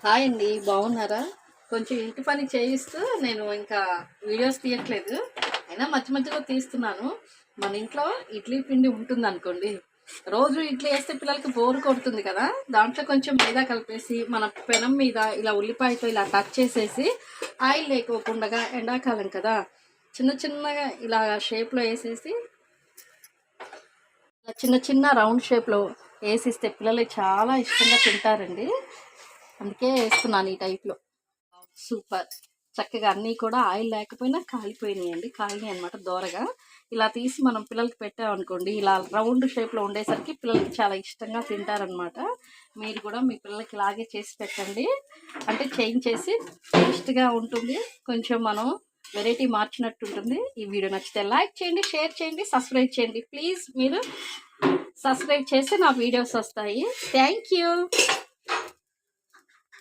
Hi అండి, బాగున్నారా? కొంచెం ఇంటి పని చేయిస్తూ నేను ఇంకా వీడియోస్ తీయట్లేదు. అయినా మధ్య మధ్యలో తీస్తున్నాను. మన ఇంట్లో ఇడ్లీ పిండి ఉంటుంది అనుకోండి, రోజు ఇడ్లీ వేస్తే పిల్లలకి బోరు కొడుతుంది కదా. దాంట్లో కొంచెం మైదా కలిపేసి మన పెనం మీద ఇలా ఉల్లిపాయతో ఇలా కట్ చేసేసి ఆయిల్ లేకోకుండా, ఎండాకాలం కదా, చిన్న చిన్నగా ఇలా షేప్లో వేసేసి చిన్న చిన్న రౌండ్ షేప్లో వేసిస్తే పిల్లలు చాలా ఇష్టంగా తింటారండి. అందుకే వేస్తున్నాను ఈ టైప్లో. సూపర్. చక్కగా అన్నీ కూడా ఆయిల్ లేకపోయినా కాలిపోయినాయండి, కాలినాయి అనమాట దోరగా. ఇలా తీసి మనం పిల్లలకి పెట్టామనుకోండి, ఇలా రౌండ్ షేప్లో ఉండేసరికి పిల్లలకి చాలా ఇష్టంగా తింటారనమాట. మీరు కూడా మీ పిల్లలకి ఇలాగే చేసి పెట్టండి. అంటే చేయించేసి టేస్ట్గా ఉంటుంది, కొంచెం మనం వెరైటీ మార్చినట్టు ఉంటుంది. ఈ వీడియో నచ్చితే లైక్ చేయండి, షేర్ చేయండి, సబ్స్క్రైబ్ చేయండి. ప్లీజ్ మీరు సబ్స్క్రైబ్ చేస్తే నా వీడియోస్ వస్తాయి. Thank you.